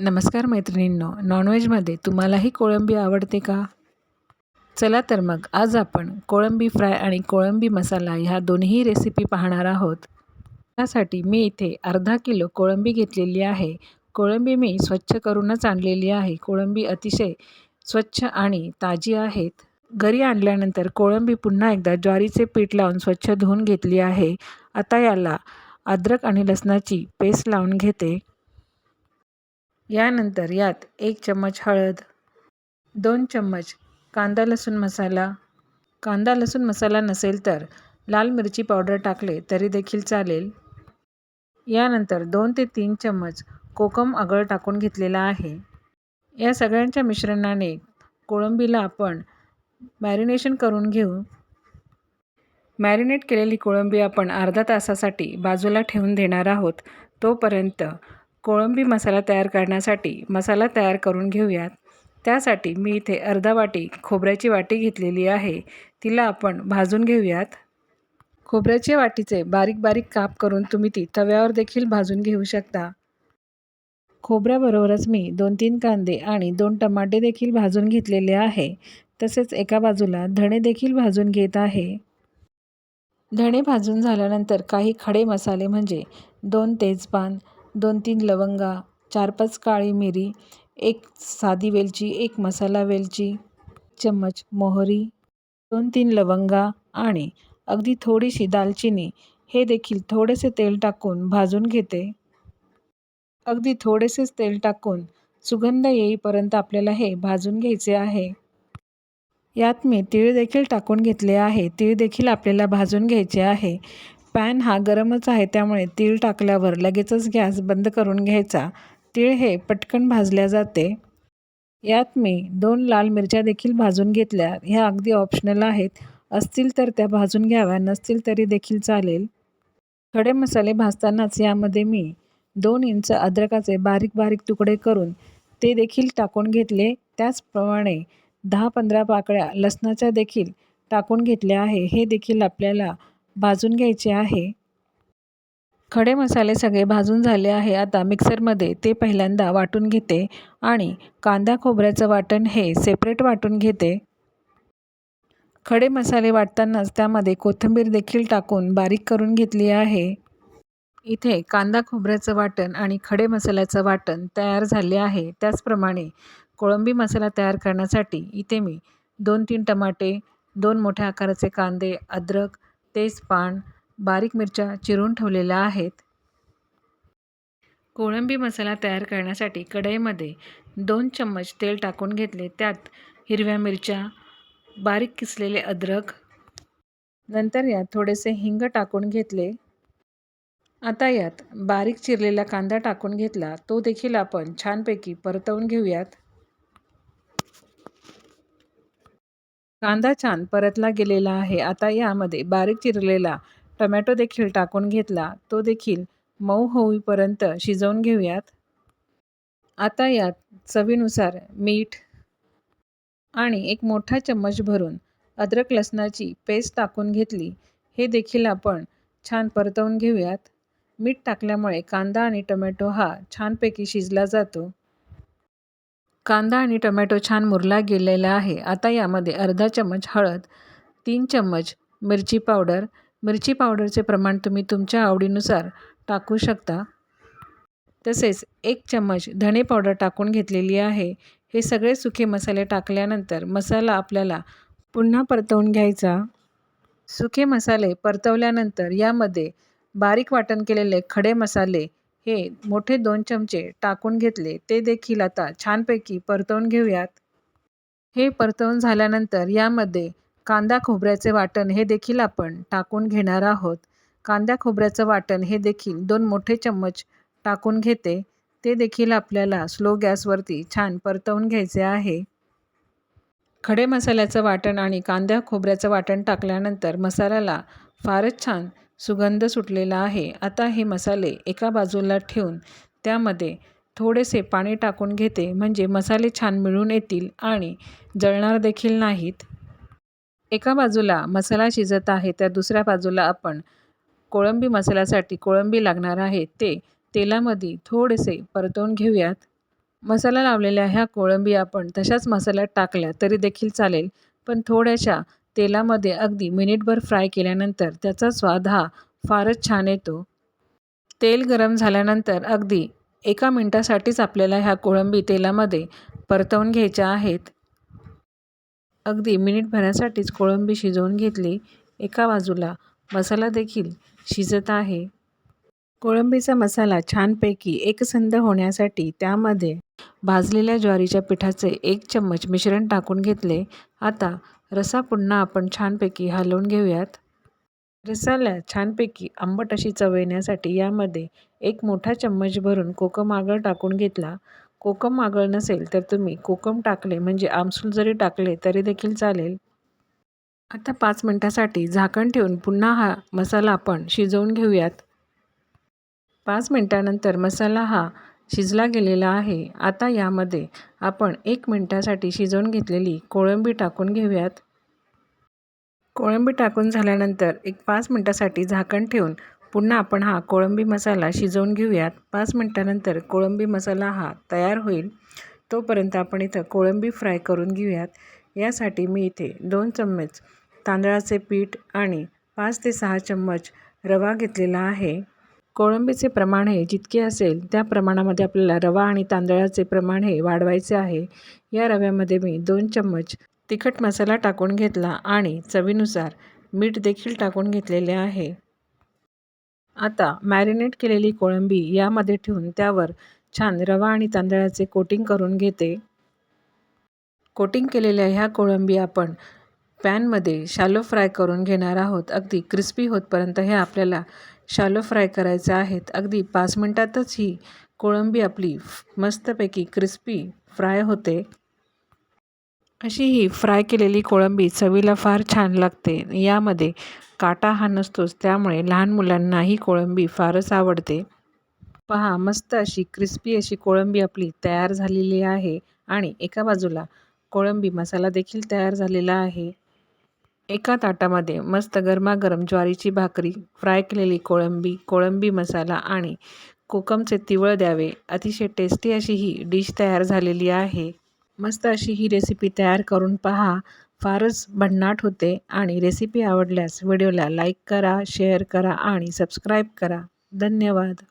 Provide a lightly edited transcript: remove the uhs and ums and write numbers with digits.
नमस्कार मैत्रिणींनो, नॉनव्हेजमध्ये तुम्हालाही कोळंबी आवडते का? चला तर मग आज आपण कोळंबी फ्राय आणि कोळंबी मसाला ह्या दोन्ही रेसिपी पाहणार आहोत. त्यासाठी मी इथे अर्धा किलो कोळंबी घेतलेली आहे. कोळंबी मी स्वच्छ करूनच आणलेली आहे. कोळंबी अतिशय स्वच्छ आणि ताजी आहेत. घरी आणल्यानंतर कोळंबी पुन्हा एकदा ज्वारीचे पीठ लावून स्वच्छ धुवून घेतली आहे. आता याला अद्रक आणि लसणाची पेस्ट लावून घेते. यानंतर यात 1 चम्मच हळद, 2 चम्मच कांदा लसूण मसाला. कांदा लसूण मसाला नसेल तर लाल मिरची पावडर टाकले तरी देखील चालेल. यानंतर 2 ते 3 चम्मच कोकम आगळ टाकून घेतलेला आहे. या सगळ्यांच्या मिश्रणाने कोळंबीला आपण मॅरिनेशन करून घेऊ. मॅरिनेट केलेली कोळंबी आपण अर्धा तासासाठी बाजूला ठेवून देणार आहोत. तोपर्यंत कोळंबी मसाला तयार करण्यासाठी मसाला तयार करून घेऊयात. त्यासाठी मी इथे अर्धा वाटी खोबऱ्याची वाटी घेतलेली आहे. तिला आपण भाजून घेऊयात. खोबऱ्याच्या वाटीचे बारीक बारीक काप करून तुम्ही ती तव्यावर देखील भाजून घेऊ शकता. खोबऱ्याबरोबरच मी 2-3 कांदे आणि 2 टमाटे देखील भाजून घेतलेले आहे. तसेच एका बाजूला धणे देखील भाजून घेत आहे. धणे भाजून झाल्यानंतर काही खडे मसाले म्हणजे 2 तेजपान, 2-3 लवंगा, 4-5 काळी मिरी, 1 साधी वेलची, 1 मसाला वेलची, चम्मच मोहरी, 2-3 लवंगा आणि अगदी थोडीशी दालचिनी हे देखील थोडेसे तेल टाकून भाजून घेते. अगदी थोडेसेच तेल टाकून सुगंध येईपर्यंत आपल्याला हे भाजून घ्यायचे आहे. यात मी तीळ देखील टाकून घेतले आहे. तीळ देखील आपल्याला भाजून घ्यायचे आहे. पॅन हा गरमच आहे, त्यामुळे तीळ टाकल्यावर लगेचच गॅस बंद करून घ्यायचा. तीळ हे पटकन भाजल्या जाते. यात मी 2 लाल मिरच्या देखील भाजून घेतल्या. ह्या अगदी ऑप्शनल आहेत. असतील तर त्या भाजून घ्याव्या, नसतील तरी देखील चालेल. खडे मसाले भाजतानाच यामध्ये मी 2 इंच अद्रकाचे बारीक बारीक तुकडे करून ते देखील टाकून घेतले. त्याचप्रमाणे 10-15 पाकळ्या लसणाच्या देखील टाकून घेतल्या आहे. हे देखील आपल्याला भाजून घ्यायचे आहे. खडे मसाले सगळे भाजून झाले आहे. आता मिक्सरमध्ये ते पहिल्यांदा वाटून घेते आणि कांदा खोबऱ्याचं वाटण हे सेपरेट वाटून घेते. खडे मसाले वाटतानाच त्यामध्ये कोथिंबीर देखील टाकून बारीक करून घेतली आहे. इथे कांदा खोबऱ्याचं वाटण आणि खडे मसाल्याचं वाटण तयार झाले आहे. त्याचप्रमाणे कोळंबी मसाला तयार करण्यासाठी इथे मी 2-3 टमाटे, 2 मोठ्या आकाराचे कांदे, अद्रक, तेजपान, बारीक मिरच्या चिरून ठेवलेल्या आहेत. कोळंबी मसाला तयार करण्यासाठी कढईमध्ये 2 चम्मच तेल टाकून घेतले. त्यात हिरव्या मिरच्या, बारीक किसलेले अद्रक, नंतर यात थोडेसे हिंग टाकून घेतले. आता यात बारीक चिरलेला कांदा टाकून घेतला. तो देखील आपण छानपैकी परतवून घेऊयात. कांदा छान परतला गेलेला आहे. आता यामध्ये बारीक चिरलेला टोमॅटो देखील टाकून घेतला. तो देखील मऊ होईपर्यंत शिजवून घेऊयात. आता यात चवीनुसार मीठ आणि 1 मोठा चम्मच भरून अद्रक लसणाची पेस्ट टाकून घेतली. हे देखील आपण छान परतवून घेऊयात. मीठ टाकल्यामुळे कांदा आणि टोमॅटो हा छानपैकी शिजला जातो. कांदा आणि टोमॅटो छान मुरला गेलेला आहे. आता यामध्ये अर्धा चम्मच हळद, 3 चम्मच मिरची पावडर. मिरची पावडरचे प्रमाण तुम्ही तुमच्या आवडीनुसार टाकू शकता. तसेच 1 चम्मच धणे पावडर टाकून घेतलेली आहे. हे सगळे सुके मसाले टाकल्यानंतर मसाला आपल्याला पुन्हा परतवून घ्यायचा. सुके मसाले परतवल्यानंतर यामध्ये बारीक वाटण केलेले खडे मसाले हे मोठे 2 चमचे टाकून घेतले. ते देखील आता छानपैकी परतवून घेऊयात. हे परतवून झाल्यानंतर यामध्ये कांदा खोबऱ्याचे वाटण हे देखील आपण टाकून घेणार आहोत. कांदा खोबऱ्याचं वाटण हे देखील 2 मोठे चम्मच टाकून घेते. ते देखील आपल्याला स्लो गॅसवरती छान परतवून घ्यायचे आहे. खडे मसाल्याचं वाटण आणि कांदा खोबऱ्याचं वाटण टाकल्यानंतर मसाल्याला फारच छान सुगंध सुटलेला आहे. आता हे मसाले एका बाजूला ठेवून त्यामध्ये थोडेसे पाणी टाकून घेते, म्हणजे मसाले छान मिळून येतील आणि जळणार देखील नाहीत. एका बाजूला मसाला शिजत आहे तर दुसऱ्या बाजूला आपण कोळंबी मसाल्यासाठी कोळंबी लागणार आहे ते तेलामध्ये थोडेसे परतवून घेऊयात. मसाला लावलेल्या ह्या कोळंबी आपण तशाच मसाल्यात टाकल्या तरी देखील चालेल, पण थोड्याशा तेलामध्ये अगदी मिनिटभर फ्राय केल्यानंतर त्याचा स्वाद हा फारच छान येतो. तेल गरम झाल्यानंतर अगदी 1 मिनिटासाठीच आपल्याला ह्या कोळंबी तेलामध्ये परतवून घ्यायच्या आहेत. अगदी मिनिटभरासाठीच कोळंबी शिजवून घेतली. एका बाजूला मसाला देखील शिजत आहे. कोळंबीचा मसाला छानपैकी एकसंध होण्यासाठी त्यामध्ये भाजलेल्या ज्वारीच्या पिठाचे 1 चम्मच मिश्रण टाकून घेतले. आता रस्सा पुन्हा आपण छानपैकी हलवून घेऊयात. रस्स्याला छानपैकी आंबट अशी चव येण्यासाठी यामध्ये 1 मोठा चम्मच भरून कोकम आगळ टाकून घेतला. कोकम आगळ नसेल तर तुम्ही कोकम टाकले म्हणजे आमसूल जरी टाकले तरी देखील चालेल. आता 5 मिनिटासाठी झाकण ठेवून पुन्हा हा मसाला आपण शिजवून घेऊयात. 5 मिनिटानंतर मसाला हा शिजला गेलेला आहे. आता यामध्ये आपण 1 मिनिटासाठी शिजवून घेतलेली कोळंबी टाकून घेऊयात. कोळंबी टाकून झाल्यानंतर 5 मिनिटासाठी झाकण ठेवून पुन्हा आपण हा कोळंबी मसाला शिजवून घेऊयात. 5 मिनिटानंतर कोळंबी मसाला हा तयार होईल. तोपर्यंत आपण इथं कोळंबी फ्राय करून घेऊयात. यासाठी मी इथे 2 चम्मच तांदळाचे पीठ आणि 5 ते 6 चम्मच रवा घेतलेला आहे. कोळंबीचे प्रमाण हे जितके असेल त्या प्रमाणामध्ये आपल्याला रवा आणि तांदळाचे प्रमाण हे वाढवायचे आहे. या रव्यामध्ये मी 2 चम्मच तिखट मसाला टाकून घेतला आणि चवीनुसार मीठ देखील टाकून घेतलेले आहे. आता मॅरिनेट केलेली कोळंबी यामध्ये ठेवून त्यावर छान रवा आणि तांदळाचे कोटिंग करून घेते. कोटिंग केलेल्या ह्या कोळंबी आपण पॅनमध्ये शॅलो फ्राय करून घेणार आहोत. अगदी क्रिस्पी होतपर्यंत हे आपल्याला शॅलो फ्राय करायचे आहेत. अगदी 5 मिनिटातच ही कोळंबी आपली मस्तपैकी क्रिस्पी फ्राय होते. अशी ही फ्राय केलेली कोळंबी चवीला फार छान लागते. यामध्ये काटा हा नसतोच, त्यामुळे लहान मुलांना ही कोळंबी फारच आवडते. पहा, मस्त अशी क्रिस्पी अशी कोळंबी आपली तयार झालेली आहे आणि एका बाजूला कोळंबी मसाला देखील तयार झालेला आहे. एका ताटामध्ये मस्त गरमागरम ज्वारीची भाकरी, फ्राय केलेली कोळंबी, कोळंबी मसाला आणि कोकमचे तिवळ द्यावे. अतिशय टेस्टी अशी ही डिश तयार झालेली आहे. मस्त अशी ही रेसिपी तयार करून पहा. फारच भन्नाट होते आणि रेसिपी आवडल्यास व्हिडिओला लाईक करा, शेअर करा आणि सबस्क्राईब करा. धन्यवाद.